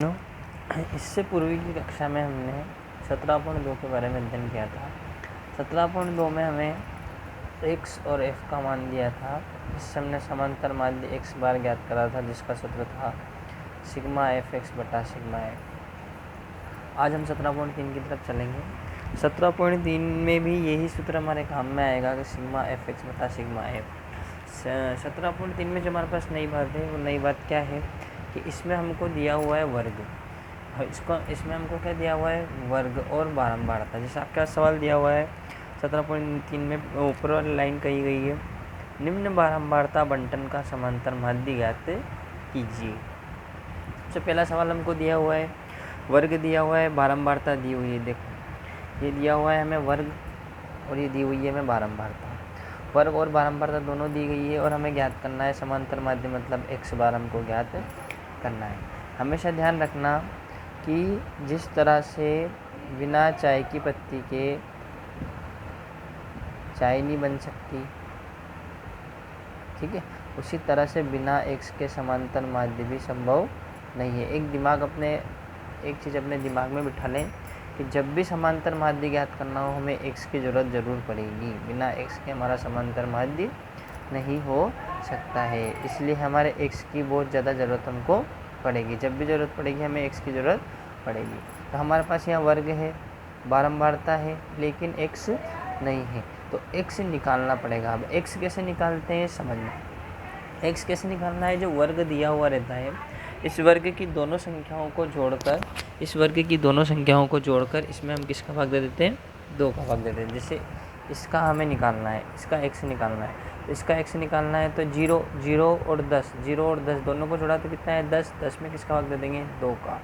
No इससे पूर्व की कक्षा में हमने 17.2 के बारे में अध्ययन किया था। 17.2 में हमें x और f का मान दिया था, जिससे हमने समांतर माध्य x बार ज्ञात करा था, जिसका सूत्र था सिग्मा एफ एक्स बटा सिग्मा एफ। आज हम 17.3 की तरफ चलेंगे। 17.3 में भी यही सूत्र हमारे काम में आएगा कि सिग्मा एफ एक्स बटा सिग्मा एफ। 17.3 में जो हमारे पास नई बात है, वो नई बात क्या है कि इसमें हमको दिया हुआ है वर्ग, इसमें हमको क्या दिया हुआ है, वर्ग और बारंबारता। जैसे आपका सवाल दिया हुआ है 17.3 में ऊपर वाली लाइन कही गई है, निम्न बारंबारता बंटन का समांतर माध्य ज्ञात कीजिए। सबसे पहला सवाल हमको दिया हुआ है, वर्ग दिया हुआ है, बारंबारता दी हुई है। देखो ये दिया हुआ है हमें वर्ग और ये दी हुई है हमें बारंबारता। वर्ग और बारंबारता दोनों दी गई है और हमें ज्ञात करना है समांतर माध्य, मतलब x बार हमको ज्ञात करना है। हमेशा ध्यान रखना कि जिस तरह से बिना चाय की पत्ती के चाय नहीं बन सकती, ठीक है, उसी तरह से बिना x के समांतर माध्य भी संभव नहीं है। एक चीज़ अपने दिमाग में बिठा लें कि जब भी समांतर माध्य ज्ञात करना हो, हमें x की ज़रूरत ज़रूर पड़ेगी। बिना x के हमारा समांतर माध्य नहीं हो सकता है, इसलिए हमारे x की बहुत ज़्यादा ज़रूरत हमको पड़ेगी। जब भी ज़रूरत पड़ेगी हमें x की ज़रूरत पड़ेगी। तो हमारे पास यहाँ वर्ग है, बारंबारता है, लेकिन x नहीं है, तो x निकालना पड़ेगा। अब x कैसे निकालते हैं समझना। x कैसे निकालना है, जो वर्ग दिया हुआ रहता है, इस वर्ग की दोनों संख्याओं को जोड़कर इसमें हम किसका भाग दे देते हैं, 2 का भाग दे देते हैं। जैसे इसका हमें निकालना है, इसका x निकालना है, तो इसका x निकालना है तो 0 और 10 दोनों को जोड़ा तो कितना है 10 में किसका भाग दे देंगे, 2 का।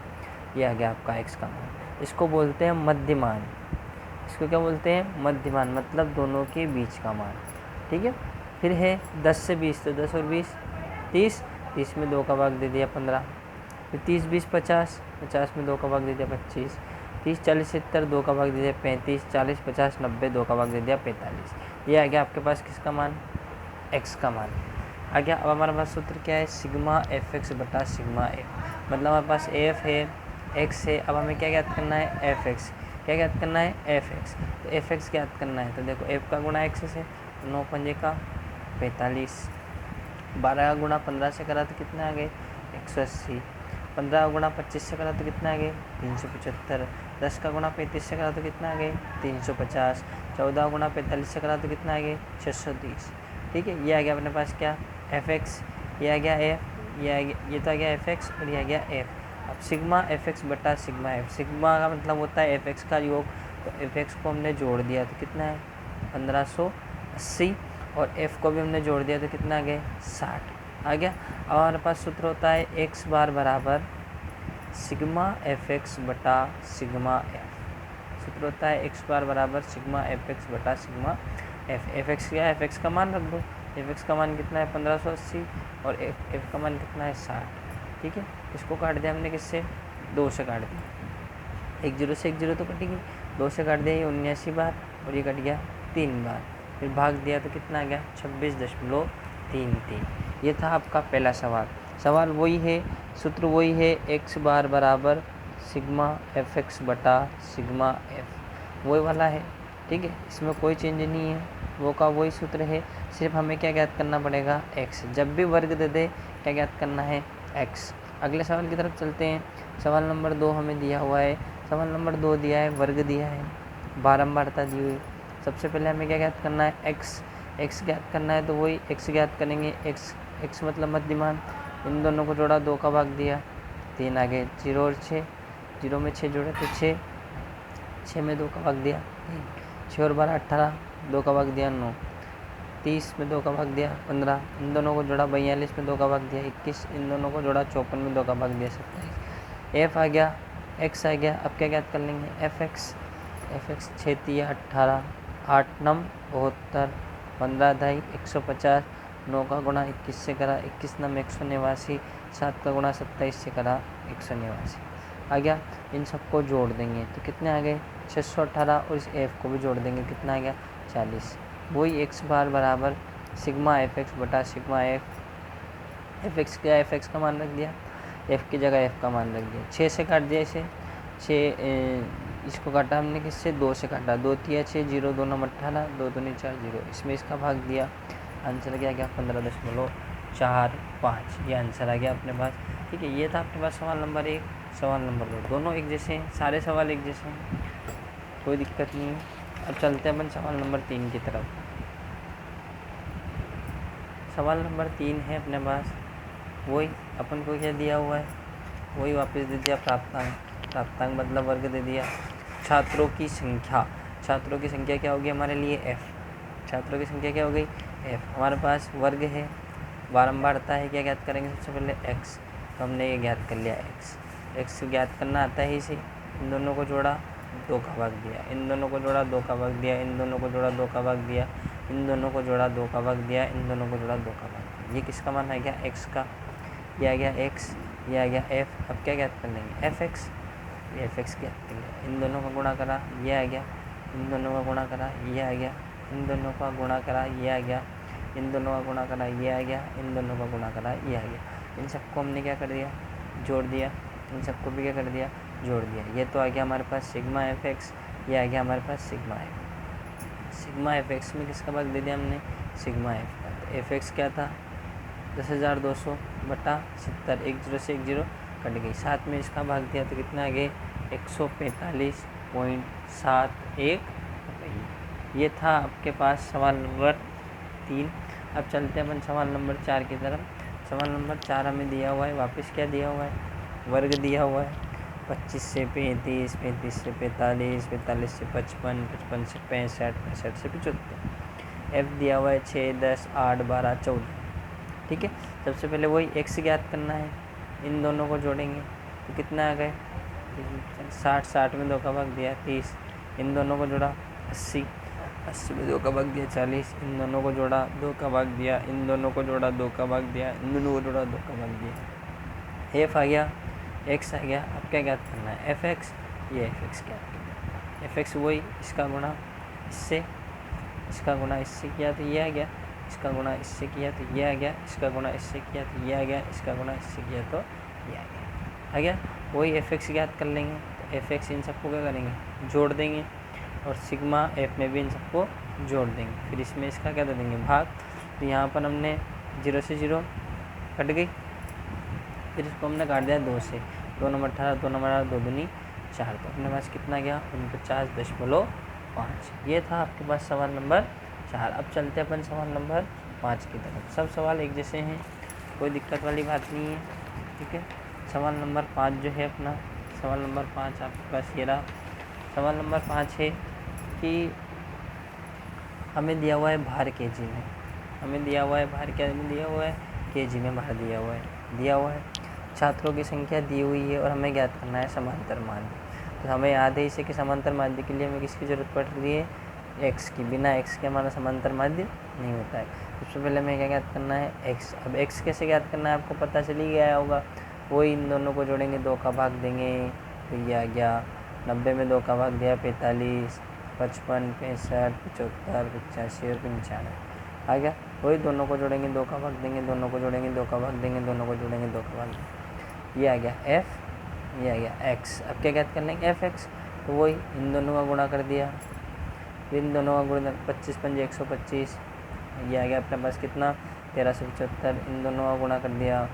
ये आ गया आपका x का मान। इसको बोलते हैं मध्यमान। इसको क्या बोलते हैं, मध्यमान, मतलब दोनों के बीच का मान, ठीक है। फिर है 10 से 20, तो 10 और 20 30 में 2 का भाग दे दिया 15। फिर 30 20 50 में 2 का भाग दे दिया 25। 30 40 70 2 का भाग दे दिया 35। 40 50 90 2 का भाग दे दिया 45। ये आ गया आपके पास किसका मान, x का मान आ गया। अब हमारे पास सूत्र क्या है, सिग्मा एफ एक्स बटा सिग्मा एफ। मतलब हमारे पास एफ है, x है, अब हमें क्या ज्ञात करना है, एफ एक्स। क्या ज्ञात करना है, एफ एक्स। तो एफ एक्स ज्ञात करना है, तो देखो एफ का गुणा एक्स से 9 पंजे का 45। 12 का गुणा 15 से करा तो कितना आ गए 180। 15 का गुणा 25 से करा तो कितना आ गए 375। 10 का गुणा 35 से करा तो कितना आ गए 350। 14 का गुणा 45 से करा तो कितना आ गए 630। ठीक है, ये आ गया अपने पास क्या, एफ एक्स। ये आ गया एफ, ये तो आ गया एफ एक्स और ये आ गया एफ। अब सिग्मा एफ एक्स बटा सिग्मा एफ, सिग्मा का मतलब होता है एफ एक्स का योग, तो एफ एक्स को हमने जोड़ दिया तो कितना है 1580 और एफ को भी हमने जोड़ दिया तो कितना आ गया 60 आ गया। अब हमारे पास सूत्र होता है एक्स बार बराबर सिग्मा एफ एक्स बटा सिग्मा एफ। सूत्र होता है एक्स बार बराबर सिग्मा एफ एक्स बटा सिग्मा एफ। एफ एक्स क्या है, एफ एक्स का मान रख दो। एफ एक्स का मान कितना है 1580 और एफ का मान कितना है 60। ठीक है, इसको काट दिया हमने किससे, 2 से काट दिया। 1 0 से 1 0 तो कटेगी, 2 से काट दिया ये 79 बार और ये कट गया 3 बार। फिर भाग दिया तो कितना आ गया 26.33। ये था आपका पहला सवाल। सवाल वही है, सूत्र वही है, एक्स बार बराबर सिग्मा एफ एक्स बटा सिग्मा एफ, वही वाला है। ठीक है, इसमें कोई चेंज नहीं है, वो का वही सूत्र है। सिर्फ हमें क्या ज्ञात करना पड़ेगा, एक्स। जब भी वर्ग दे दे क्या ज्ञात करना है, एक्स। अगले सवाल की तरफ चलते हैं। सवाल नंबर 2 हमें दिया हुआ है। सवाल नंबर 2 दिया है, वर्ग दिया है, बारंबारता दी हुई। सबसे पहले हमें क्या ज्ञात करना है, एक्स ज्ञात करना है, तो वही एक्स ज्ञात करेंगे। एक्स मतलब मध्यमान, इन दोनों को जोड़ा 2 का भाग दिया 3 आ गए। 0 और 6, 0 में 6 जोड़े तो 6 में 2 का भाग दिया 3। 6 और 12 18, 2 का भाग दिया 9। 30 में 2 का भाग दिया 15, इन दोनों को जोड़ा 42 में 2 का भाग दिया 21। इन दोनों को जोड़ा 54 में 2 का भाग दिया 27। एफ आ गया, एक्स आ गया। अब क्या ज्ञात कर लेंगे, एफ एक्स 6 3 18, 8 9 72, 15 2 150। 9 का गुणा 21 से करा 21 9 189। 7 का गुणा 27 से करा 189 आ गया। इन सबको जोड़ देंगे तो कितने आ गए 618 और इस एफ को भी जोड़ देंगे कितना आ गया 40। वही एक्स बार बराबर सिग्मा एफ एक्स बटा सिग्मा एफ। एफ एक्स क्या, एफ एक्स का मान रख दिया। एफ़ की जगह एफ़ का मान रख दिया। 6 से काट दिया इसे, 6 इसको काटा हमने किससे, 2 से काटा, 2 तिया 6, 0 2 9 18, 2 दूनी 4 0, इसमें इसका भाग दिया, आंसर क्या गया 15.45, ये आंसर आ गया अपने पास। ठीक है, ये था अपने पास सवाल नंबर 1। सवाल नंबर 2 दोनों एक जैसे हैं, सारे सवाल एक जैसे हैं, कोई दिक्कत नहीं है। अब चलते हैं अपन सवाल नंबर 3 की तरफ। सवाल नंबर 3 है अपने पास, वही अपन को क्या दिया हुआ है, वही वापस दे दिया, प्राप्तांक मतलब वर्ग दे दिया। छात्रों की संख्या, छात्रों की संख्या क्या होगी हमारे लिए f, छात्रों की संख्या क्या हो गई f, हमारे पास वर्ग है, बारंबारता है, क्या ज्ञात करेंगे सबसे पहले x, तो हमने ये ज्ञात कर लिया x ज्ञात करना आता है इसे, इन दोनों को जोड़ा 2 का भाग दिया, इन दोनों को जोड़ा 2 का भाग दिया, इन दोनों को जोड़ा 2 का भाग दिया, इन दोनों को जोड़ा 2 का भाग दिया, इन दोनों को जोड़ा 2 का भाग दिया। ये किसका मान आ गया x का, ये आ गया x, ये आ गया f। अब क्या ज्ञात कर लेंगे fx, ये fx ज्ञात कर लिया, इन दोनों का गुणा करा, ये आ गया, इन दोनों का गुणा करा, ये आ गया, इन दोनों का गुणा करा, ये आ गया, इन दोनों का गुणा करा, ये आ गया, इन दोनों का गुणा करा, ये आ गया। इन सबको हमने क्या कर दिया, जोड़ दिया, इन सबको भी क्या कर दिया, जोड़ दिया। ये तो आ गया हमारे पास सिग्मा fx, ये आ गया हमारे पास सिग्मा f। सिग्मा fx में किसका भाग दे दिया हमने, सिग्मा f का। तो fx क्या था 10,200 बटा 70, 1 0 से 1 0 कट गई, साथ में इसका भाग दिया तो कितना आ गए 145.71 रुपये। ये था आपके पास सवाल नंबर 3। अब चलते हैं अपन सवाल नंबर 4 की तरफ। सवाल नंबर 4 हमें दिया हुआ है, वापस क्या दिया हुआ है, वर्ग दिया हुआ है, 25 से 35, 35 से 45, 45 से 55, 55 से 65, 65 से 75, f दिया हुआ है 6, 10, 8, 12, 14। ठीक है, सबसे पहले वही x ज्ञात करना है, इन दोनों को जोड़ेंगे तो कितना आ गए 60, 60 में 2 का भाग दिया 30, इन दोनों को जोड़ा 80, 80 में 2 का भाग दिया 40, इन दोनों को जोड़ा 2 का भाग दिया, इन दोनों को जोड़ा 2 का भाग दिया, इन दोनों को जोड़ा 2 का भाग दिया। f आ गया, x आ गया। अब क्या ज्ञात करना है fx, ये fx ज्ञात करना है। fx वही, इसका गुणा इससे, इसका गुणा इससे किया तो ये आ गया, इसका गुणा इससे किया तो ये आ गया, इसका गुणा इससे किया तो ये आ गया, इसका गुणा इससे किया तो ये आ गया। वही fx ज्ञात कर लेंगे, तो fx इन सबको क्या करेंगे, जोड़ देंगे, और सिग्मा f में भी इन सबको जोड़ देंगे, फिर इसमें इसका क्या दे देंगे, भाग। तो यहाँ पर हमने 0 से 0 कट गई, फिर इसको हमने काट दिया 2 से, 2 नंबर 18, 2 नंबर 8, 2 दूनी 4, तो अपने पास कितना गया 49.5। ये था आपके पास सवाल नंबर 4। अब चलते अपन सवाल नंबर 5 की तरफ। सब सवाल एक जैसे हैं, कोई दिक्कत वाली बात नहीं है। ठीक है, सवाल नंबर 5 जो है अपना, सवाल नंबर 5 आपके पास ये रहा। सवाल नंबर 5 है कि हमें दिया हुआ है भार केजी में, हमें दिया हुआ है भार, क्या में दिया हुआ है, केजी में भार दिया हुआ है, छात्रों की संख्या दी हुई है और हमें ज्ञात करना है समांतर माध्य। तो हमें याद है इसे कि समांतर माध्य के लिए हमें किसकी ज़रूरत पड़ रही है, x की। बिना x के हमारा समांतर माध्य नहीं होता है। सबसे पहले हमें क्या ज्ञात करना है, x। अब x कैसे ज्ञात करना है आपको पता चल ही गया होगा, वही इन दोनों को जोड़ेंगे, 2 का भाग देंगे तो ये आ गया, 90 में 2 का भाग दिया 45, 55, 65, 75, 85 और 95 आ गया। वही दोनों को जोड़ेंगे, 2 का भाग देंगे, दोनों को जोड़ेंगे, 2 का भाग देंगे, दोनों को जोड़ेंगे, 2 का भाग देंगे, ये आ गया f, ये आ गया x। अब क्या ज्ञात कर लेंगे fx, तो वही इन दोनों का गुणा कर दिया, इन दोनों का गुणा 25 पंजे 125, ये आ गया अपने पास कितना 1375, इन दोनों का गुणा कर दिया,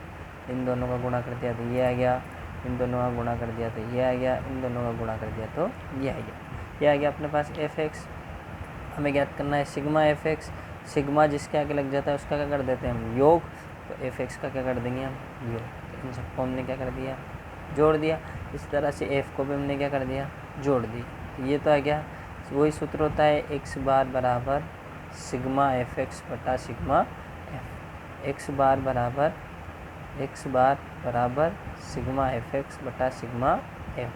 इन दोनों का गुणा कर दिया तो ये आ गया, इन दोनों का गुणा कर दिया तो ये आ गया, इन दोनों का गुणा कर दिया तो ये आ गया। ये आ गया अपने पास fx। हमें ज्ञात करना है सिग्मा fx। सिग्मा जिसके आगे लग जाता है उसका क्या कर देते हैं हम, योग। तो fx का क्या कर देंगे हम, योग। तो इन सबको हमने क्या कर दिया, जोड़ दिया। इस तरह से f को भी हमने क्या कर दिया, जोड़ दी। तो ये तो आ गया, वही सूत्र होता है x बार बराबर सिग्मा fx बटा सिग्मा f। x बार बराबर सिग्मा fx बटा सिग्मा f।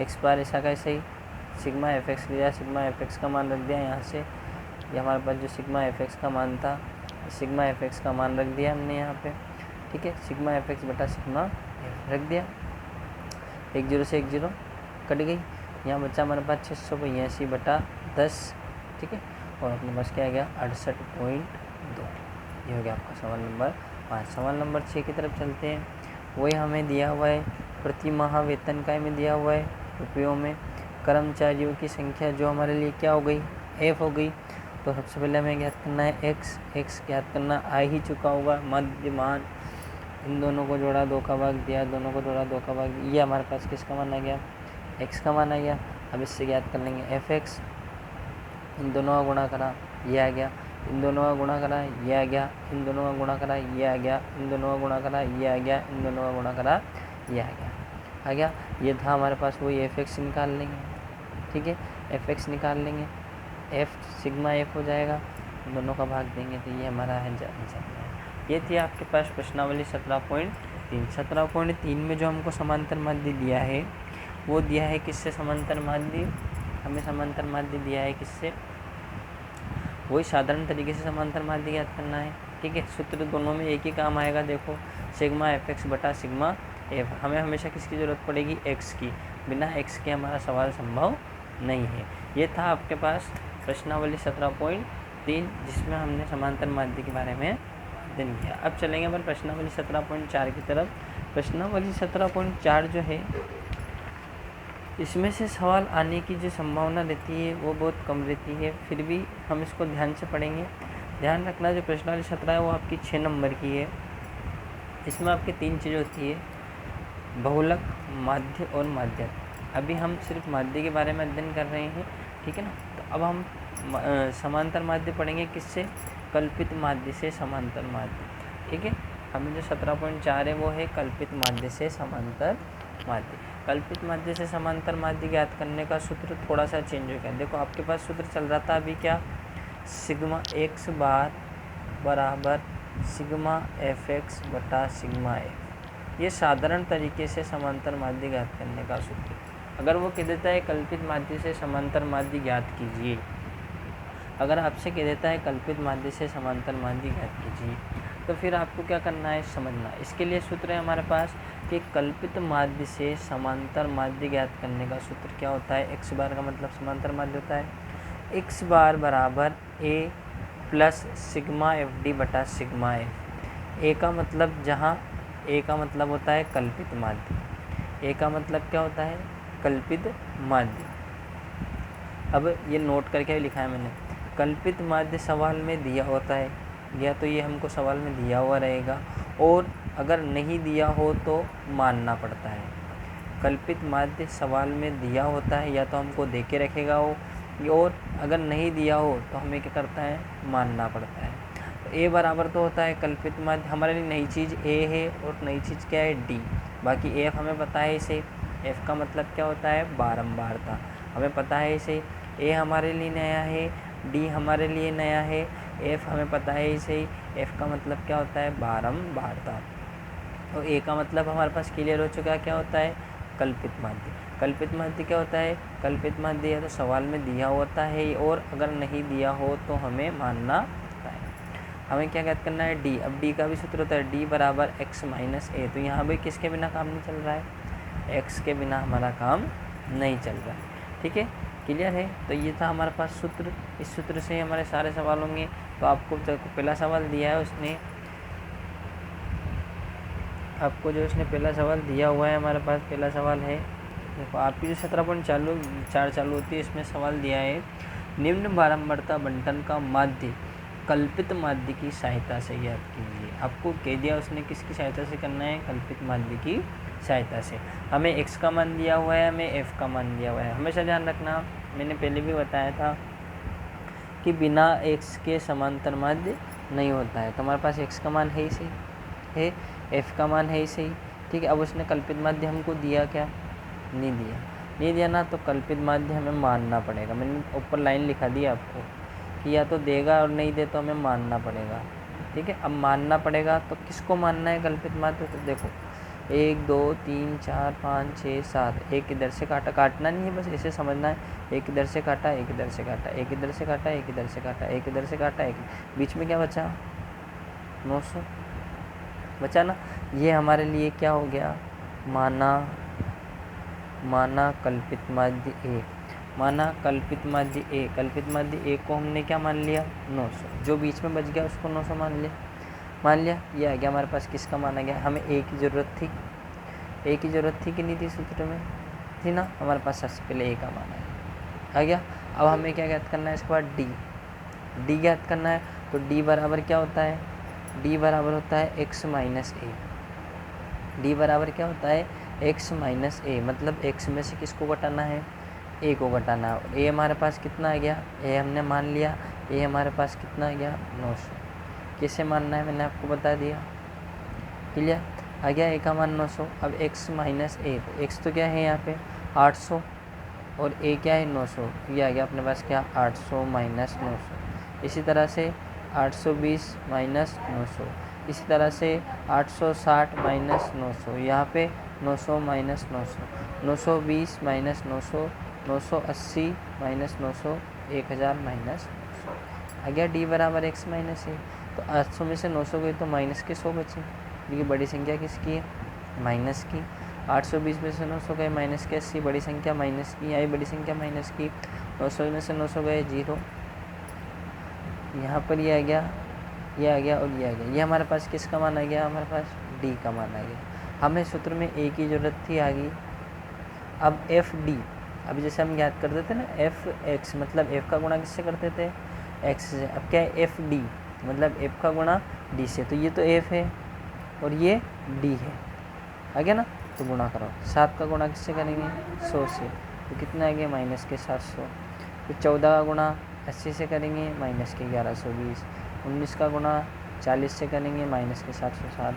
x बार ऐसा कैसे ही सिग्मा fx लिया, सिग्मा fx का मान रख दिया यहाँ से, ये हमारे पास जो सिग्मा fx का मान था, सिग्मा fx का मान रख दिया हमने यहाँ पे। ठीक है, सिग्मा fx बटा सिग्मा f रख दिया, 1 0 से 1 0 कट गई, यहाँ बच्चा हमारे पास 682 बटा 10। ठीक है, और अपने पास क्या आ गया 68.2। ये हो गया आपका सवाल नंबर 5। सवाल नंबर 6 की तरफ चलते हैं। वही हमें दिया हुआ है। प्रति माह वेतन का हमें दिया हुआ है रुपयों में। कर्मचारियों की संख्या जो हमारे लिए क्या हो गई, एफ हो गई। तो सबसे पहले हमें ज्ञात करना है एक्स ज्ञात करना आ ही चुका होगा। मध्यमान, इन दोनों को जोड़ा 2 का भाग दिया, दोनों को जोड़ा 2 का भाग दिया। ये हमारे पास किसका मान आ गया, एक्स का मान आ गया। अब इससे ज्ञात कर लेंगे एफ एक्स, इन दोनों का गुणा करा ये आ गया, इन दोनों का गुणा करा ये आ गया, इन दोनों का गुणा करा ये आ गया, इन दोनों का गुणा करा ये आ गया, इन दोनों का गुणा करा ये आ गया। ये था हमारे पास, वही एफ एक्स निकाल लेंगे। ठीक है, एफ एक्स निकाल लेंगे, एफ सिग्मा एफ हो जाएगा, दोनों का भाग देंगे तो ये हमारा है आंसर। ये थी आपके पास प्रश्नावली 17.3। 17.3 में जो हमको समांतर माध्य दिया है वो दिया है किससे, समांतर माध्य हमें समांतर माध्य दिया है किससे, वही साधारण तरीके से समांतर माध्य ज्ञात करना है। ठीक है, सूत्र दोनों में एक ही काम आएगा। देखो सिग्मा एफ एक्स बटा सिग्मा एफ, हमें हमेशा किसकी ज़रूरत पड़ेगी, एक्स की। बिना एक्स के हमारा सवाल संभव नहीं है। ये था आपके पास प्रश्नावली 17.3 जिसमें हमने समांतर माध्य के बारे में अध्ययन किया। अब चलेंगे अपन प्रश्नावली 17.4 की तरफ। प्रश्नावली 17.4 जो है इसमें से सवाल आने की जो संभावना रहती है वो बहुत कम रहती है, फिर भी हम इसको ध्यान से पढ़ेंगे। ध्यान रखना जो प्रश्नावली 17 है वो आपकी 6 नंबर की है। इसमें आपकी 3 चीज़ें होती है, बहुलक, माध्य और माध्यक। अभी हम सिर्फ माध्य के बारे में अध्ययन कर रहे हैं, ठीक है ना। तो अब हम समांतर माध्य पढ़ेंगे किससे, कल्पित माध्य से समांतर माध्य। ठीक है, हमें जो 17.4 है वो है कल्पित माध्य से समांतर माध्य। कल्पित माध्य से समांतर माध्य ज्ञात करने का सूत्र थोड़ा सा चेंज हो गया। देखो आपके पास सूत्र चल रहा था अभी क्या, सिग्मा एक्स बार बराबर सिग्मा एफ एक्स बटा सिग्मा एफ। ये साधारण तरीके से समांतर माध्य ज्ञात करने का सूत्र। अगर वो कह देता है कल्पित माध्य से समांतर माध्य ज्ञात कीजिए, अगर आपसे कह देता है कल्पित माध्य से समांतर माध्य ज्ञात कीजिए, तो फिर आपको क्या करना है, समझना। इसके लिए सूत्र है हमारे पास कि कल्पित माध्य से समांतर माध्य ज्ञात करने का सूत्र क्या होता है, एक्स बार का मतलब समांतर माध्य होता है एक्स बार बराबर ए प्लस सिग्मा एफ डी बटा सिग्मा एफ। ए का मतलब जहाँ ए का मतलब होता है कल्पित माध्य, ए का मतलब क्या होता है, कल्पित माध्य। अब ये नोट करके लिखा है मैंने, कल्पित माध्य सवाल में दिया होता है, या तो ये हमको सवाल में दिया हुआ रहेगा, और अगर नहीं दिया हो तो मानना पड़ता है। कल्पित माध्य सवाल में दिया होता है, या तो हमको दे के रखेगा हो, और अगर नहीं दिया हो तो हमें क्या करता है, मानना पड़ता है। तो ए बराबर तो होता है कल्पित माध्य, हमारे लिए नई चीज़ ए है और नई चीज़ क्या है, डी। बाकी एफ हमें पता है इसे, एफ का मतलब क्या होता है, बारंबारता, हमें पता है इसे। ए हमारे लिए नया है, डी हमारे लिए नया है, एफ हमें पता है इसे, एफ का मतलब क्या होता है, बारंबारता। तो ए का मतलब हमारे पास क्लियर हो चुका है, क्या होता है, कल्पित माध्य। कल्पित माध्य क्या होता है, कल्पित माध्य या तो सवाल में दिया होता है, और अगर नहीं दिया हो तो हमें मानना होता है। हमें क्या ज्ञात करना है, डी। अब डी का भी सूत्र होता है डी बराबर एक्स माइनस ए। तो यहाँ भी किसके बिना काम नहीं चल रहा है, एक्स के बिना हमारा काम नहीं चल रहा है। ठीक है, क्लियर है। तो ये था हमारे पास सूत्र, इस सूत्र से हमारे सारे सवाल होंगे। तो आपको पहला सवाल दिया है उसने, आपको जो उसने पहला सवाल दिया हुआ है, हमारे पास पहला सवाल है, देखो आपकी जो 17.4 चालू होती है इसमें सवाल दिया है, निम्न बारंबारता बंटन का माध्य कल्पित माध्य की सहायता से ज्ञात कीजिए। आपको कह दिया उसने किसकी सहायता से करना है, कल्पित माध्य की सहायता से। हमें x का मान दिया हुआ है, हमें f का मान दिया हुआ है। हमेशा ध्यान रखना, मैंने पहले भी बताया था कि बिना x के समांतर माध्य नहीं होता है। तो हमारे पास x का मान है ही सही है, f का मान है ही सही। ठीक है, अब उसने कल्पित माध्य हमको दिया क्या, नहीं दिया ना, तो कल्पित माध्य हमें मानना पड़ेगा। मैंने ऊपर लाइन लिखा दी आपको कि या तो देगा और नहीं दे तो हमें मानना पड़ेगा। ठीक है, अब मानना पड़ेगा तो किसको मानना है कल्पित माध्य, तो देखो 1 2 3 4 5 6 7, एक इधर से काटा, काटना नहीं है, बस ऐसे समझना है, एक इधर से काटा, एक इधर से काटा, एक इधर से काटा, एक इधर से काटा, एक इधर से काटा, एक बीच में क्या बचा, 900 बचा ना। ये हमारे लिए क्या हो गया, माना कल्पित माध्य ए, माना कल्पित माध्य ए। कल्पित माध्य ए को हमने क्या मान लिया, 900। जो बीच में बच गया उसको 900 मान लिया। मान लिया ये आ गया हमारे पास, किसका मान आ गया, हमें ए की ज़रूरत थी, ए की ज़रूरत थी कि नहीं थी सूत्र में, थी ना, हमारे पास सबसे पहले ए का मान आ गया। अब हमें क्या ज्ञात करना है, इसके बाद डी ज्ञात करना है। तो डी बराबर क्या होता है, डी बराबर होता है एक्स माइनस ए, डी बराबर क्या होता है एक्स माइनस ए, मतलब एक्स में से किसको घटाना है, ए को घटाना है। ए हमारे पास कितना आ गया, ए हमने मान लिया, ए हमारे पास कितना आ गया 900, कैसे मानना है मैंने आपको बता दिया, क्लियर आ गया, ए का मान 900। अब एक्स माइनस ए, तो एक्स तो क्या है यहाँ पे 800 और ए क्या है 900, ये आ गया अपने पास क्या 800 माइनस 900। इसी तरह से 820 माइनस 900, इसी तरह से 860 माइनस 900, यहाँ पे 900 माइनस 900, 920 माइनस 900, 980 माइनस 900, 1000 माइनस 900 आ गया डी बराबर एक्स माइनस ए। तो 800 में से 900 गई तो माइनस के 100 बचे, क्योंकि बड़ी संख्या किसकी है, माइनस की। 820 में से 900 गए माइनस के 80, बड़ी संख्या माइनस की, आई बड़ी संख्या माइनस की। 900 में से 900 गए 0, यहाँ पर ये आ गया, ये आ गया और ये आ गया, ये हमारे पास किसका मान आ गया, हमारे पास डी का मान आ गया। हमें सूत्र में ए की ज़रूरत थी, आ गई। अब एफ डी, अभी जैसे हम याद करते थे ना एफ एक्स, मतलब एफ का गुणा किससे करते थे, एक्स से। अब क्या है एफ डी, मतलब एफ का गुणा डी से, तो ये तो एफ है और ये डी है, आ गया ना, तो गुणा करो। 7 का गुणा किससे करेंगे 100 से, तो कितना आ गया माइनस के 700। फिर 14 का गुणा 80 से करेंगे माइनस के 1120। 19 का गुणा 40 से करेंगे माइनस के 760।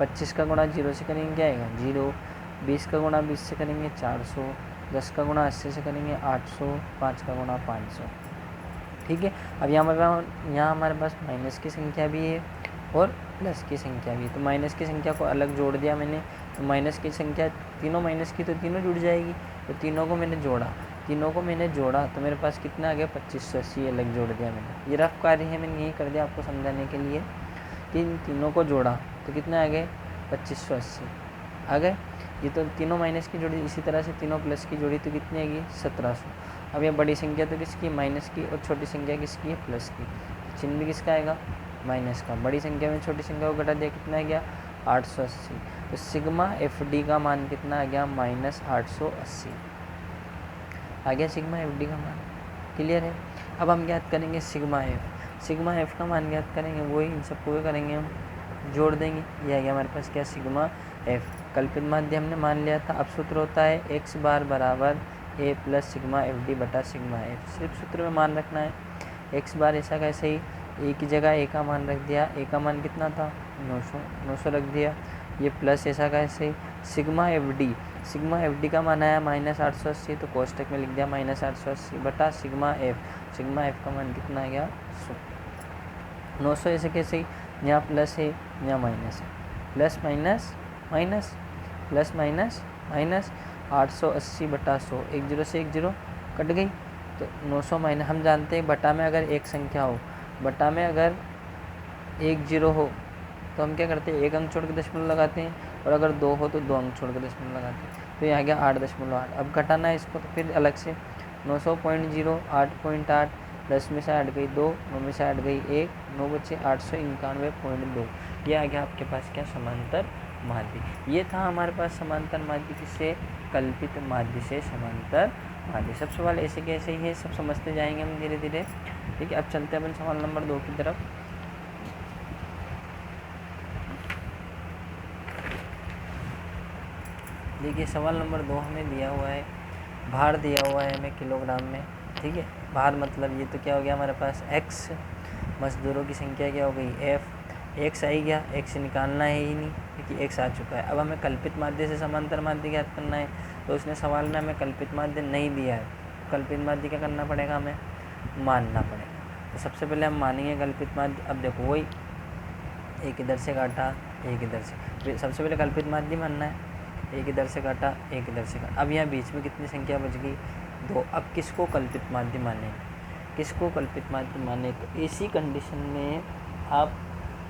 25 का गुणा 0 से करेंगे क्या आएगा 0। 20 का गुणा 20 से करेंगे 400। 10 का गुणा 80 से करेंगे 800। 5 का गुणा 500, ठीक है। अब यहाँ हमारे पास माइनस की संख्या भी है और प्लस की संख्या भी। तो माइनस की संख्या को अलग जोड़ दिया मैंने, तो माइनस की संख्या तीनों माइनस की तो तीनों जुड़ जाएगी, तो तीनों को मैंने जोड़ा, तो मेरे पास कितना आ गया 2580 अलग जोड़ दिया मैंने। ये रफ कार्य है, मैंने यही कर दिया आपको समझाने के लिए। तीनों को जोड़ा तो कितना आ गए 2580 आ गए। ये तो तीनों माइनस की जोड़ी, इसी तरह से तीनों प्लस की जोड़ी तो कितनी आएगी 1700। अब ये बड़ी संख्या तो किसकी माइनस की और छोटी संख्या किसकी है प्लस की, चिन्ह भी किसका आएगा माइनस का। बड़ी संख्या में छोटी संख्या को घटा दिया, कितना आ गया 880। तो सिग्मा एफ डी का मान कितना आ गया -880 आ गया सिग्मा एफ डी का मान, क्लियर है। अब हम ज्ञात करेंगे सिग्मा एफ का मान ज्ञात करेंगे, वही इन सबको करेंगे हम जोड़ देंगे। ये आ गया हमारे पास क्या सिग्मा एफ, कल्पित माध्य हमने मान लिया था। अब सूत्र होता है एक्स बार बराबर ए प्लस सिग्मा एफ डी बटा सिग्मा एफ। सिर्फ सूत्र में मान रखना है, एक्स बार ऐसा कैसे ही ए की जगह ए का मान रख दिया, ए का मान कितना था 900 रख दिया। ये प्लस ऐसा कैसे सिग्मा एफ डी का मान आया -880, तो कोष्टक में लिख दिया -880 बटा सिग्मा एफ का मान कितना आ गया 900। ऐसे कैसे ही यहाँ प्लस है यहाँ माइनस है, plus minus minus plus minus minus 880 बटा 100, 10 से 10 कट गई, तो 900 माइनस। हम जानते हैं बटा में अगर एक संख्या हो, बटा में अगर 10 हो तो हम क्या करते हैं एक अंक छोड़ के दशमलव लगाते हैं, और अगर 2 हो तो 2 अंक छोड़ के दशमलव लगाते हैं। तो ये आ गया 8.8। अब घटाना है इसको, तो फिर अलग से 900.0 8.8, 10 में से 8 गई 2, 9 में से 8 गई 1, 9 बचे 891.2। ये आ गया आपके पास क्या समांतर माध्य। ये था हमारे पास समांतर माध्य किससे, कल्पित माध्य से समांतर माध्य। सब सवाल ऐसे कैसे ही है, सब समझते जाएंगे हम धीरे धीरे, ठीक है। अब चलते हैं अपन सवाल नंबर 2 की तरफ। देखिए सवाल नंबर 2 हमें दिया हुआ है, भार दिया हुआ है हमें किलोग्राम में, ठीक है। भार मतलब ये तो क्या हो गया हमारे पास x, मजदूरों की संख्या क्या हो गई f, x आ ही गया, x निकालना है ही नहीं क्योंकि x आ चुका है। अब हमें कल्पित माध्य से समांतर माध्य ज्ञात करना है, तो उसने सवाल में हमें कल्पित माध्य नहीं दिया है, कल्पित माध्य क्या करना पड़ेगा, हमें मानना पड़ेगा। तो सबसे पहले हम मानेंगे कल्पित माध्य। अब देखो वही एक इधर से काटा एक इधर से, सबसे पहले कल्पित माध्य मानना है, एक इधर से काटा एक इधर से काटा। अब यहाँ बीच में कितनी संख्या बच गई 2। अब किसको कल्पित माध्य माने, किसको कल्पित माध्य माने, तो इसी कंडीशन में आप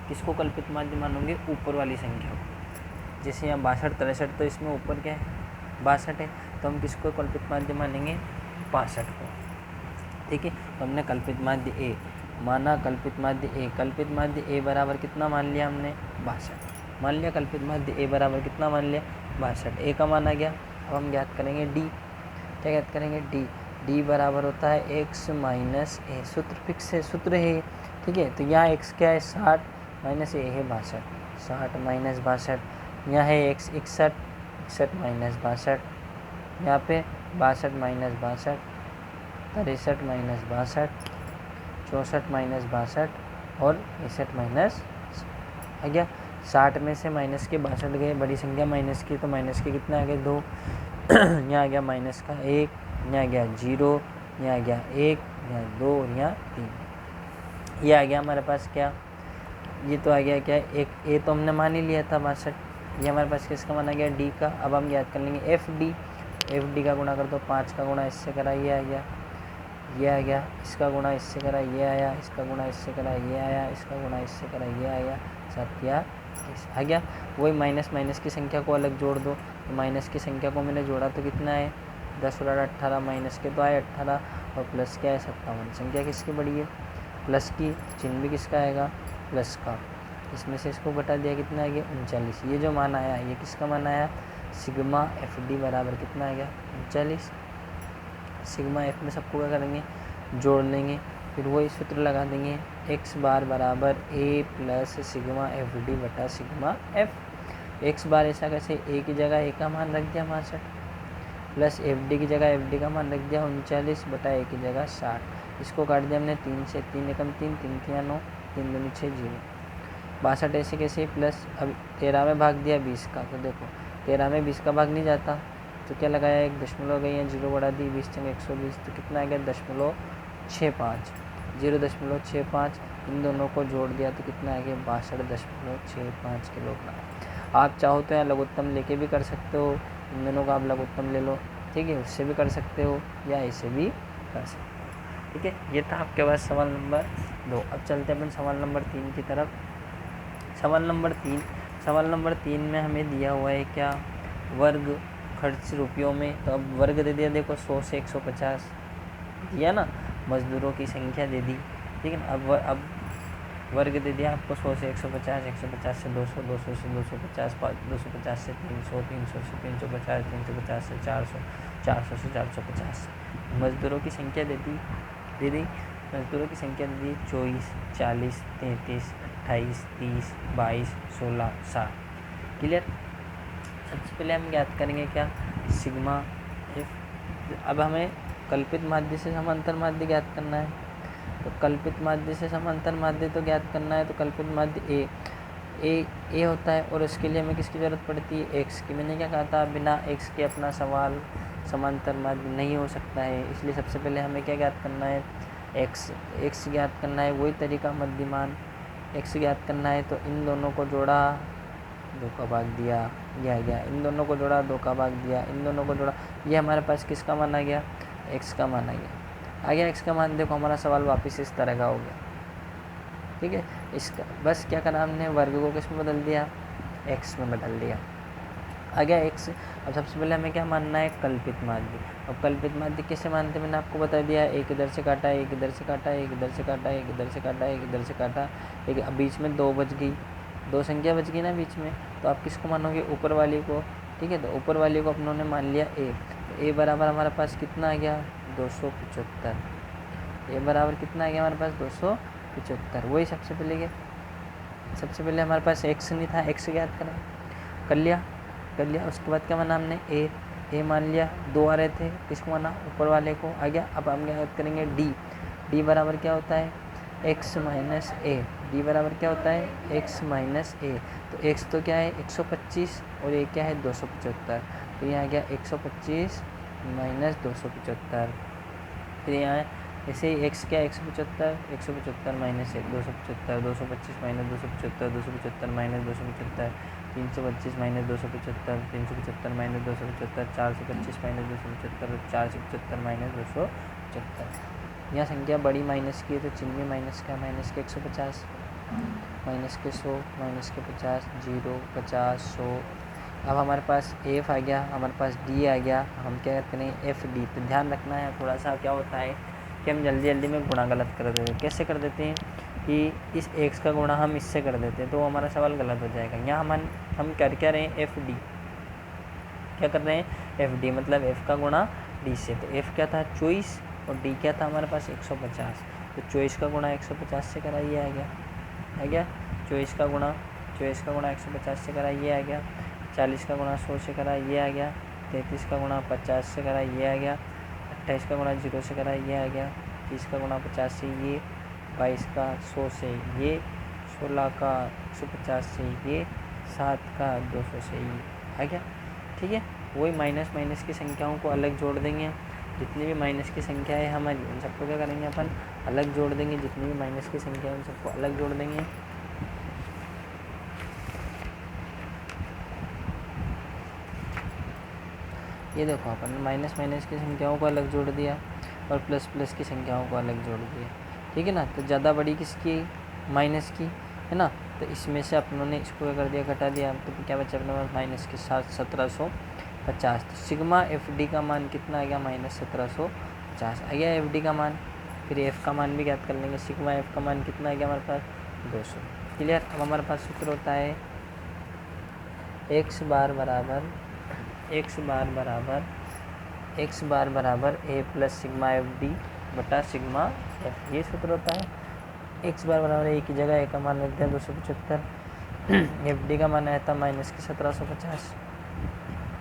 किसको कल्पित माध्य मानोगे, ऊपर वाली संख्या को। जैसे यहाँ 62 63, तो इसमें ऊपर क्या है 62 है, तो हम किसको कल्पित माध्य मानेंगे 65 को, ठीक है। तो हमने कल्पित माध्य ए, माना कल्पित माध्य ए, कल्पित माध्य ए बराबर कितना मान लिया हमने 62 मान लिया, कल्पित माध्य ए बराबर कितना मान लिया 62, ए का माना गया। अब हम ज्ञात करेंगे डी, क्या ज्ञात करेंगे डी बराबर होता है एक्स माइनस ए, सूत्र फिक्स है, सूत्र है, ठीक है। तो यहाँ एक्स क्या है 60 माइनस ए है 62, 60 माइनस 62, यहाँ है एक्स 61, 61 माइनस 62, यहाँ पे 62 माइनस 62, 63 माइनस 62, 64 माइनस 62 और 61 माइनस आ गया। 60 में से माइनस के 62 गए, बड़ी संख्या माइनस की, तो माइनस के कितना आ गए 2, यहाँ आ गया माइनस का 1, यहाँ आ गया 0, यहाँ आ गया 1, यहाँ 2 और यहाँ 3। ये आ गया हमारे पास क्या, ये तो आ गया क्या एक, ए तो हमने मान ही लिया था 62, ये हमारे पास किसका माना गया डी का। अब हम याद कर लेंगे एफ डी का गुणा कर दो, 5 का गुणा इससे करा ये आ गया, ये आ गया, इसका गुणा इससे करा ये आया, इसका गुणा इससे करा ये आया, इसका गुणा इससे करा ये आया, 7 आ गया। वही माइनस माइनस की संख्या को अलग जोड़ दो, तो माइनस की संख्या को मैंने जोड़ा तो कितना है 10 और 18, माइनस के तो आए 18 और प्लस क्या है 57। संख्या किसकी बड़ी है प्लस की, चिन्ह भी किसका आएगा प्लस का, इसमें से इसको बटा दिया कितना आ गया 39। ये जो मान आया ये किसका मान आया सिग्मा एफ डी बराबर कितना आ गया 39। सिग्मा एफ में सबको क्या करेंगे जोड़ लेंगे, फिर वही सूत्र लगा देंगे एक्स बार बराबर ए प्लस सिग्मा एफ डी बटा सिग्मा एफ। एक्स बार ऐसा कैसे, ए की जगह ए का मान रख दिया 62 प्लस एफ डी की जगह एफ डी का मान रख दिया 39 बटा ए की जगह 60। इसको काट दिया हमने 3 से, 3 एकम 3, 3 3 9, 3 दूनी 6 0। 62 ऐसे कैसे प्लस, अब 13 में भाग दिया 20 का, तो देखो 13 में 20 का भाग नहीं जाता, तो क्या लगाया 1 दशमलव गई है, 0 बढ़ा दी, 20 चंग 120, तो कितना आ गया 0.65, 0.65। इन दोनों को जोड़ दिया तो कितना आ गया 62.65 किलोग्राम। आप चाहो तो यहाँ लघुत्तम लेके भी कर सकते हो, इन दोनों का आप लघुत्तम ले लो, ठीक है, उससे भी कर सकते हो या ऐसे भी कर सकते हो, ठीक है। ये था आपके पास सवाल नंबर 2। अब चलते हैं अपन सवाल नंबर 3 की तरफ। सवाल नंबर 3 में हमें दिया हुआ है क्या वर्ग खर्च रुपयों में, तो अब वर्ग दे दिया, देखो 100 से 150 दिया ना, मजदूरों की संख्या दे दी, ठीक है ना। अब वर्ग दे दिया आपको 100 से 150, 150 से 200, 200 से 250, 250 से 300, 300 से 350, 350 से 400, 400 से 450। मजदूरों की संख्या दे दी मजदूरों की संख्या दे दी 24, 40, 33, 28, 30, 22, 16, 7। क्लियर। सबसे पहले हम ज्ञात करेंगे क्या सिग्मा एफ। अब हमें कल्पित माध्य से समांतर माध्य ज्ञात करना है, तो कल्पित माध्य से समांतर माध्य तो ज्ञात करना है, तो कल्पित माध्य ए होता है, और उसके लिए हमें किसकी ज़रूरत पड़ती है एक्स की। मैंने क्या कहा था बिना एक्स के अपना सवाल समांतर माध्य नहीं हो सकता है, इसलिए सबसे पहले हमें क्या ज्ञात करना है एक्स ज्ञात करना है। वही तरीका मध्यमान एक्स ज्ञात करना है, तो इन दोनों को जोड़ा 2 का भाग दिया, ये आ गया, इन दोनों को जोड़ा 2 का भाग दिया, इन दोनों को जोड़ा, ये हमारे पास किसका मान आ गया एक्स का मान आ गया एक्स का मान। देखो हमारा सवाल वापस इस तरह का हो गया, ठीक है। इसका बस क्या करना हमने वर्ग को किस में बदल दिया एक्स में बदल दिया, आ गया एक्स। अब सबसे पहले हमें क्या मानना है कल्पित माध्य। अब कल्पित माध्य कैसे मानते मैंने आपको बता दिया, एक इधर से काटा, एक इधर से काटा, एक इधर से काटा, एक इधर से काटा, एक इधर से काटा, एक अब बीच में 2 बच गई, 2 संख्या बच गई ना बीच में, तो आप किसको मानोगे ऊपर वाली को, ठीक है। तो ऊपर वाली को अपनों ने मान लिया ए, तो ए बराबर हमारे पास कितना आ गया 275। ए बराबर कितना आ गया हमारे पास 275। वही सबसे पहले हमारे पास एक्स नहीं था, एक्स ज्ञात करें, कर लिया। उसके बाद क्या माना हमने ए मान लिया, 2 आ रहे थे, किसको माना ऊपर वाले को, आ गया। अब हम क्या करेंगे डी बराबर क्या होता है एक्स माइनस ए, डी बराबर क्या होता है एक्स माइनस ए। तो एक्स तो क्या है 125 और ए क्या है 275, तो यहाँ आ गया 125 माइनस 275। फिर यहाँ ऐसे ही एक्स क्या है 175 minus 1 275, 225 minus 275, 275 minus 275, 325 minus 275, 375 minus 275, 425 minus 275 और 475 माइनस 275। यहाँ संख्या बड़ी माइनस की है तो चिन्ह में माइनस का, माइनस के 150, माइनस के 100, माइनस के 50, 0, 50, 100। अब हमारे पास एफ आ गया, हमारे पास डी आ गया। हम क्या करें एफ डी। तो ध्यान रखना है थोड़ा सा क्या होता है कि हम जल्दी जल्दी में गुणा गलत कर देते हैं। कैसे कर देते हैं कि इस x का गुणा हम इससे कर देते हैं, तो हमारा सवाल गलत हो जाएगा। यहाँ हम कर क्या रहे हैं, एफ डी क्या कर रहे हैं, एफ डी मतलब f का गुणा d से। तो f क्या था 24 और d क्या था हमारे पास 150, तो 24 का गुणा 150 से करा, ये आ गया 24 का गुणा 150 से करा, ये आ गया 40 का गुणा 100 से करा, ये आ गया 33 का गुणा 50 से करा, ये आ गया 28 का गुणा 0 से करा, ये आ गया 30 का गुणा 50 से, ये 22 का 100 से, ये 16 का 150 से, ये 7 का 200 से, ये आ गया। ठीक है, वही माइनस माइनस की संख्याओं को अलग जोड़ देंगे। जितनी भी माइनस की संख्या है हमारी उन सबको क्या करेंगे अपन, अलग जोड़ देंगे। जितनी भी माइनस की संख्या है उन सबको अलग जोड़ देंगे। ये देखो अपन माइनस माइनस की संख्याओं को अलग जोड़ दिया और प्लस प्लस की संख्याओं को अलग जोड़ दिया। ठीक है ना, तो ज़्यादा बड़ी किसकी, माइनस की, है ना। तो इसमें से अपनों ने इसको क्या कर दिया, घटा दिया, तो क्या बचा अपने पास माइनस के साथ 1750। तो सिग्मा एफ डी का मान कितना आ गया, माइनस 1750 आ गया एफ डी का मान। फिर एफ का मान भी ज्ञात कर लेंगे, सिग्मा एफ का मान कितना आ गया हमारे पास 200। क्लियर। अब हमारे पास सूत्र होता है x बार बराबर ए प्लस सिग्मा एफ डी बटा सिग्मा एफ, ये सूत्र होता है। x बार बराबर ए की जगह ए का मान रखते हैं 275, एफ डी का मान आया था माइनस के 1750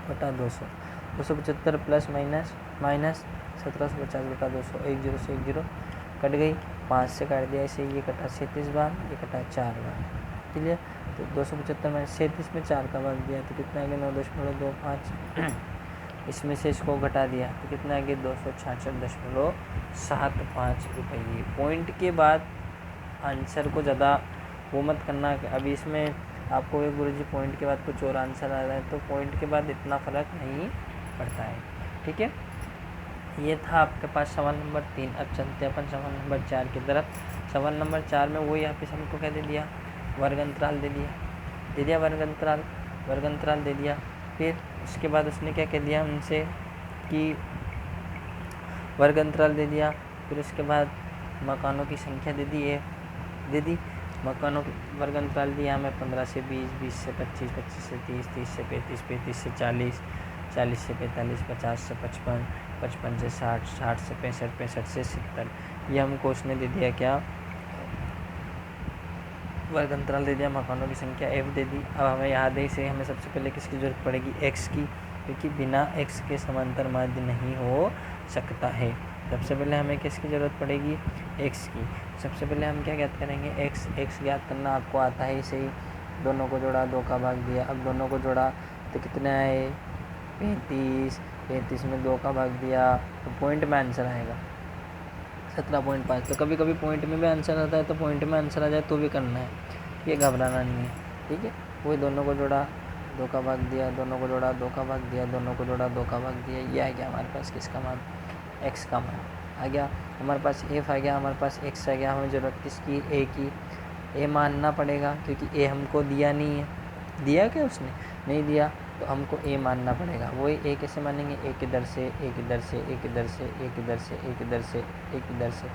बटा 200, 275 प्लस माइनस 1750 बटा 200, 1 0 से 1 0 कट गई, 5 से काट दिया इसे, ये कटा 37 बार, ये कटा 4 बार। क्लियर। तो 275 में 37 में 4 का भाग दिया तो कितना आ गया 9.25, इसमें से इसको घटा दिया तो कितना आ गया 266.75 रुपये। पॉइंट के बाद आंसर को ज़्यादा वो मत करना। अभी इसमें आपको एक गुरुजी पॉइंट के बाद कुछ और आंसर आ रहा है तो पॉइंट के बाद इतना फ़र्क नहीं पड़ता है। ठीक है, ये था आपके पास सवाल नंबर 3। अब चलते हैं अपन सवाल नंबर 4 की तरफ। सवाल नंबर 4 में वो यहाँ पे हमको क्या दे दिया, वर्ग अंतराल दे दिया वर्ग अंतराल दे दिया। फिर उसके बाद उसने क्या कह दिया उनसे कि वर्ग अंतराल दे दिया। फिर उसके बाद मकानों की संख्या दे दी मकानों की वर्ग अंतराल दिया हमें 15 से 20, 20 से 25, 25 से 30, 30 से 35, 35 से 40, 40 से 45, 50 से 55, 55 से 60, 60 से 65, 65 से 70। ये हमको उसने दे दिया क्या, वर्ग अंतराल दे दिया, मकानों की संख्या f दे दी। अब हमें याद है इसे हमें सबसे पहले किसकी ज़रूरत पड़ेगी, x की, क्योंकि बिना x के समांतर माध्य नहीं हो सकता है। सबसे पहले हमें किसकी ज़रूरत पड़ेगी, x की। सबसे पहले हम क्या ज्ञात करेंगे, x ज्ञात करना आपको आता है इसे ही। दोनों को जोड़ा, 2 का भाग दिया। अब दोनों को जोड़ा तो कितना आए 35, 35 में 2 का भाग दिया तो पॉइंट में आंसर आएगा 17.5। तो कभी कभी पॉइंट में भी आंसर आता है, तो पॉइंट में आंसर आ जाए तो भी करना है, ये घबराना नहीं है। ठीक है, वही दोनों को जोड़ा, 2 का भाग दिया, दोनों को जोड़ा, 2 का भाग दिया, दोनों को जोड़ा, 2 का भाग दिया। ये आ गया हमारे पास किसका मान, x का मान आ गया हमारे पास। f आ गया हमारे पास, x आ गया। हमें ज़रूरत किसकी, a की। a मानना पड़ेगा क्योंकि a हमको दिया नहीं है। दिया क्या उसने, नहीं दिया, तो हमको a मानना पड़ेगा। वही a कैसे मानेंगे, एक इधर से, एक इधर से, एक इधर से, एक इधर से, एक इधर से, एक इधर से,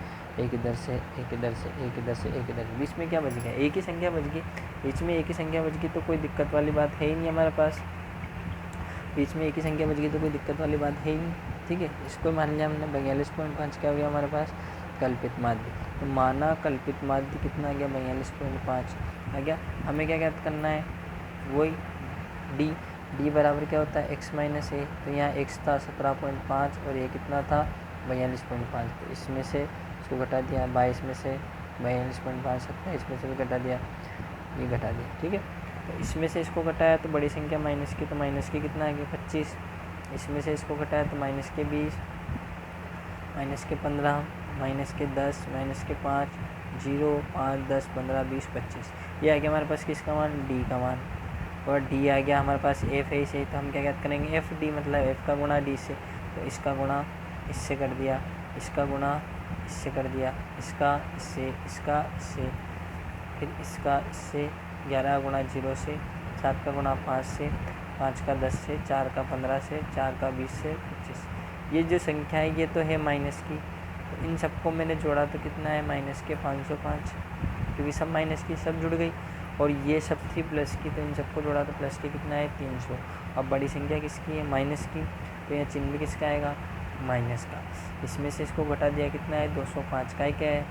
एक इधर से, एक इधर से, एक इधर से, एक इधर से। बीच में क्या बच गया, एक ही संख्या बच गई। बीच में एक ही संख्या बच गई तो कोई दिक्कत वाली बात है ही नहीं हमारे पास। बीच में एक ही संख्या बच गई तो कोई दिक्कत वाली बात है ही नहीं। ठीक है, इसको मान लिया हमने। 42.5 क्या हो गया हमारे पास, कल्पित माध्य। तो माना कल्पित माध्य कितना आ गया, 42.5 आ गया। हमें क्या ज्ञात करना है, वही डी बराबर क्या होता है, x माइनस ए। तो यहाँ x था 17.5 और ये कितना था 42.5। तो इसमें से इसको घटा दिया, 22 में से 42.5, 27 में से भी घटा दिया, ये घटा दिया। ठीक है, तो इसमें से इसको घटाया तो बड़ी संख्या माइनस की, तो माइनस की कितना आ गया 25। इसमें से इसको घटाया तो माइनस के 20, माइनस के 15, माइनस के 10, माइनस के 5, 0, 5, 10, 15, 20, 25। ये आ गया हमारे पास किसका मान, डी का मान। और डी आ गया हमारे पास, एफ है इसे, तो हम क्या ज्ञात करेंगे, एफ डी मतलब एफ का गुणा डी से। तो इसका गुणा इससे कर दिया, इसका गुणा इससे कर दिया, इसका इससे, इसका इससे, फिर इसका इससे। 11 गुणा 0 से, 7 का गुणा 5 से, 5 का 10 से, 4 का 15 से, 4 का 20 से 25। ये जो संख्या है ये तो है माइनस की, तो इन सबको मैंने जोड़ा तो कितना है माइनस के 505, क्योंकि सब माइनस की सब जुड़ गई, और ये सब थी प्लस की, तो इन सबको जोड़ा तो प्लस के कितना है 300। अब बड़ी संख्या किसकी है माइनस की, तो यहाँ चिन्ह भी किसका आएगा माइनस का। इसमें से इसको घटा दिया कितना है 205 का, क्या है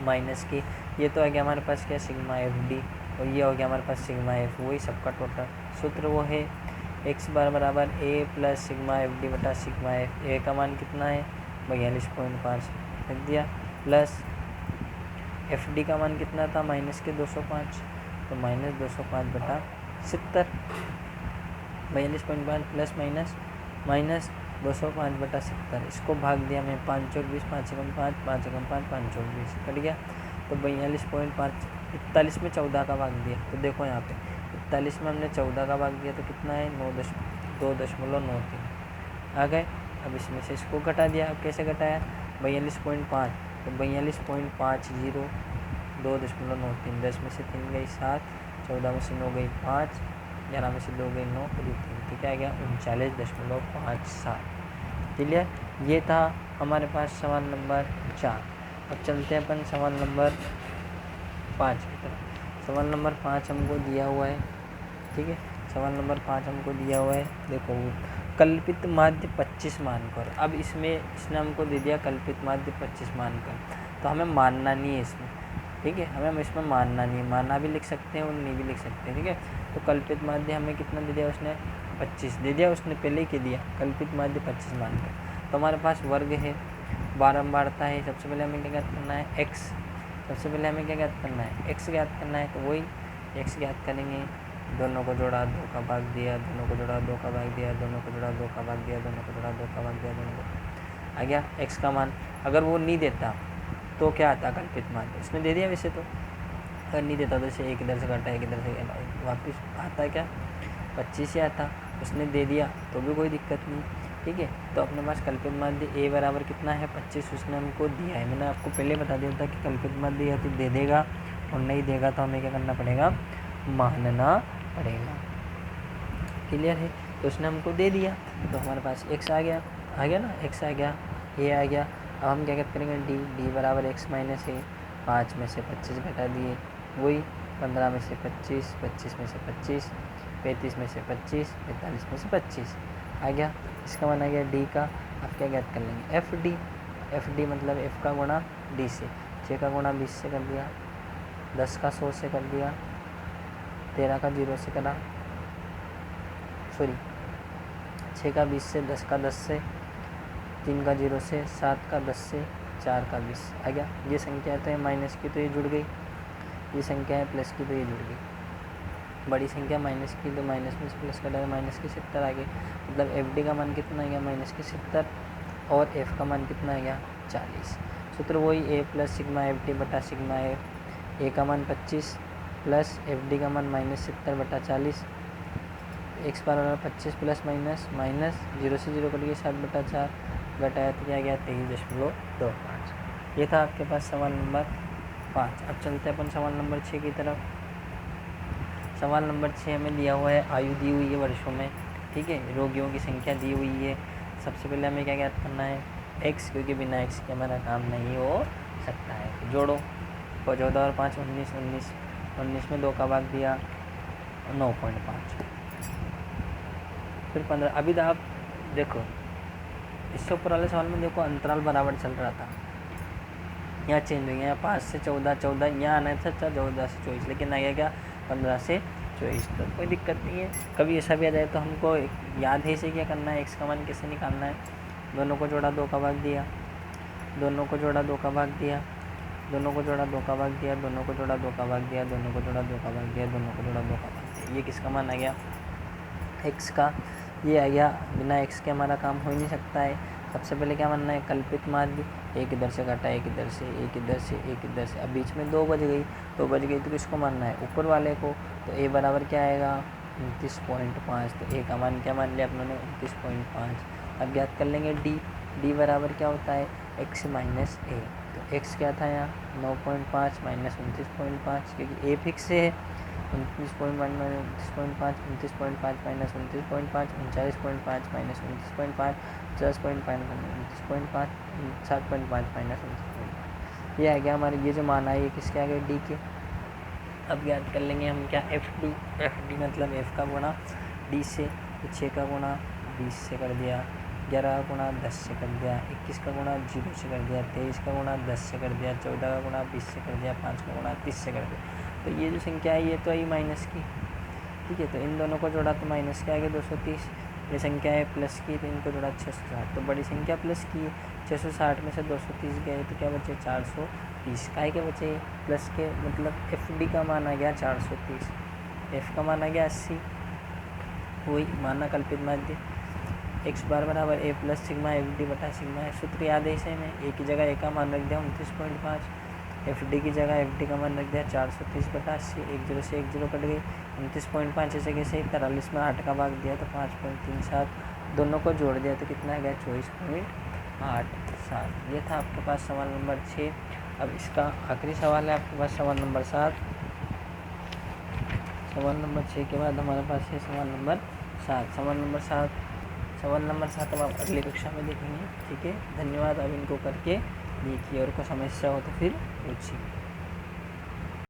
माइनस की। ये तो आ गया हमारे पास क्या सिग्मा एफ डी, और ये हो गया हमारे पास सिग्मा एफ, वही सबका टोटल सूत्र वो है एक्स बार बराबर ए प्लस सिग्मा एफ डी बटा सिग्मा एफ। ए का मान कितना है 42.5 रख दिया, प्लस एफ डी का मान कितना था माइनस के 205, तो माइनस 205 बटा 70, 42.5 प्लस माइनस 205 बटा 70। इसको भाग दिया मैं 5 और 20, 5 एकम 5, 5 एकम 5, 5 और 20 कट गया, तो 42.5। 41 में 14 का भाग दिया, तो देखो यहाँ पे 41 में हमने 14 का भाग दिया तो कितना है 2.93 आ गए। अब इसमें से इसको घटा दिया, अब कैसे घटाया 42.5, तो 42.50 2.93, 10 में से 3 गई 7, 14 में से 9 गई 5, 11 में से 2 गई 9, पूरी 3, तो क्या आ गया 39.57। क्लियर। ये था हमारे पास सवाल नंबर 4। अब चलते हैं अपन सवाल नंबर 5 की तरफ। सवाल नंबर 5 हमको दिया हुआ है, ठीक है, सवाल नंबर 5 हमको दिया हुआ है। देखो कल्पित माध्य 25 मानकर, अब इसने हमको दे दिया कल्पित माध्य 25 मानकर, तो हमें मानना नहीं है इसमें, ठीक है, हमें इसमें मानना नहीं है, मानना भी लिख सकते हैं और नहीं भी लिख सकते हैं, ठीक है। तो कल्पित माध्य हमें कितना दे दिया उसने 25 दे दिया, उसने पहले ही के दिया कल्पित माध्य 25 मानकर। तो हमारे पास वर्ग है, बारंबारता है, सबसे पहले हमें क्या ज्ञात करना है एक्स, सबसे पहले हमें क्या ज्ञात करना है एक्स ज्ञात करना है, तो वही एक्स ज्ञात करेंगे। दोनों को जोड़ा 2 का भाग दिया, दोनों को जोड़ा 2 का भाग दिया, दोनों को जोड़ा 2 का भाग दिया, दोनों को जोड़ा 2 का भाग दिया, दोनों को आ गया एक्स का मान। अगर वो नहीं देता तो क्या आता कल्पित मान, उसने दे दिया वैसे तो, अगर नहीं देता तो जैसे एक इधर से घटा एक इधर से वापस आता क्या 25 ही आता, उसने दे दिया तो भी कोई दिक्कत नहीं, ठीक है। तो अपने पास कल्पित माध्य ए बराबर कितना है 25, उसने हमको दिया है। मैंने आपको पहले बता दिया था कि कल्पित माध्य या तो दे देगा और नहीं देगा तो हमें क्या करना पड़ेगा मानना पड़ेगा। क्लियर है। तो उसने हमको दे दिया तो हमारे पास एक्स आ गया ना, एक्स आ गया, ए आ गया। अब हम क्या करेंगे डी बराबर एक्स माइनस ए, 5 में से 25 घटा दिए, वही 15 में से 25, 25 में से 25, 35 में से 25, 45 में से 25 आ गया। इसका मान आ गया डी का। अब क्या ज्ञात कर लेंगे एफ डी मतलब एफ का गुणा डी से, 6 का गुणा 20 से कर दिया, 10 का 100 से कर दिया, 13 का 0 से करा, 6 का 20 से, 10 का 10 से, 3 का 0 से, 7 का 10 से, 4 का 20 आ गया। ये संख्या तो है माइनस की तो ये जुड़ गई, ये संख्या है प्लस की तो ये जुड़ गई। बड़ी संख्या माइनस की तो माइनस में से प्लस कटा माइनस की 70 आ गई, मतलब एफ डी का मान कितना आ गया माइनस की 70 और एफ का मान कितना आ गया 40। सूत्र वही ए प्लस सिग्मा एफ डी बटा सिग्मा एफ, ए का मान 25 प्लस एफ डी का मान माइनस 70 बटा 40, एक्स बराबर 25 प्लस माइनस 0 से 0 कट गई 7 बटा 4 घटाया तो क्या गया 23.25। ये था आपके पास सवाल नंबर 5। अब चलते हैं अपन सवाल नंबर 6 की तरफ। सवाल नंबर 6 में दिया हुआ है आयु दी हुई है वर्षों में, ठीक है, रोगियों की संख्या दी हुई है। सबसे पहले हमें क्या ज्ञात करना है एक्स, क्योंकि बिना एक्स के हमारा काम नहीं हो सकता है। जोड़ो 14 और 5 19, 19 में 2 का भाग दिया 9.5, फिर 15। अभी तो आप देखो इससे ऊपर वाले सवाल में देखो अंतराल बराबर चल रहा था, यहाँ चेंज हो गया, यहाँ 5 से 14, यहाँ आना था 14 से 24, लेकिन आ गया क्या 15 से 24। तो कोई दिक्कत नहीं है, कभी ऐसा भी आ जाए तो हमको याद है इसे क्या करना है, एक्स का मान कैसे निकालना है। दोनों को जोड़ा 2 का भाग दिया, दोनों को जोड़ा 2 का भाग दिया, दोनों को जोड़ा 2 का भाग दिया, दोनों को जोड़ा 2 का भाग दिया, दोनों को जोड़ा 2 का भाग दिया, दोनों को जोड़ा 2 का भाग दिया। ये किसका मान आ गया एक्स का, ये आ गया। बिना एक्स के हमारा काम हो ही नहीं सकता है। सबसे पहले क्या मानना है कल्पित माध्य, एक इधर से घटा एक इधर से, एक इधर से, एक इधर से। अब बीच में 2 बज गई, 2 बज गई तो किसको मानना है ऊपर वाले को। तो ए बराबर क्या आएगा 29.5, तो ए का मान क्या मान लिया अपनों ने 29.5। अब ज्ञात कर लेंगे डी बराबर क्या होता है एक्स माइनस ए। तो एक्स क्या था यहाँ 9.5 माइनस 29.5, क्योंकि ए फिक्स है 29.5 29.5 माइनस 29.5 39.5 माइनस 29.5 50.5 29.5 60.5 माइनस 29.5। ये आ गया हमारे, ये जो मान आए ये किसके आ गए, डी के। अब याद कर लेंगे हम क्या, एफ डी मतलब एफ का गुणा डी से, तो 6 का गुणा 20 से कर दिया, 11 का गुणा 10 से कर दिया, 21 का गुणा 0 से कर दिया, 23 का गुणा 10 से कर दिया, 14 का गुणा 20 से कर दिया, 5 का गुणा 30 से कर दिया। तो ये जो संख्या है ये तो आई माइनस की, ठीक है। तो इन दोनों को जोड़ा तो माइनस के आगे 230, ये संख्या है प्लस की, तो इनको जोड़ा 660, तो बड़ी संख्या प्लस की है। 660 में से 230 गए तो क्या बचे 430, काहे के बचे प्लस के, मतलब एफ डी का मान आ गया 430, एफ का मान आ गया 80, वही माना कल्पित माध्य एक्स बार बराबर ए प्लस सिग्मा एफ डी बटा सिग्मा है। सूत्र याद है इसे में, ए की जगह ए का मान रख दिया 29.5, एफ डी की जगह एफ डी का मान रख दिया 430 बटा 80, 1 0 से 1 0 कट गई, 29.5 ऐसे कैसे 43 में 8 का भाग दिया तो 5.37, दोनों को जोड़ दिया तो कितना आ गया 24.87। ये था आपके पास सवाल नंबर 6। अब इसका आखिरी सवाल है आपके पास सवाल नंबर 7। सवाल नंबर 6 के बाद हमारे पास है सवाल नंबर 7। सवाल नंबर 7 अब आप अगली कक्षा में देखेंगे, ठीक है। धन्यवाद। अब इनको करके देखिए और कोई समस्या हो तो फिर पूछिए।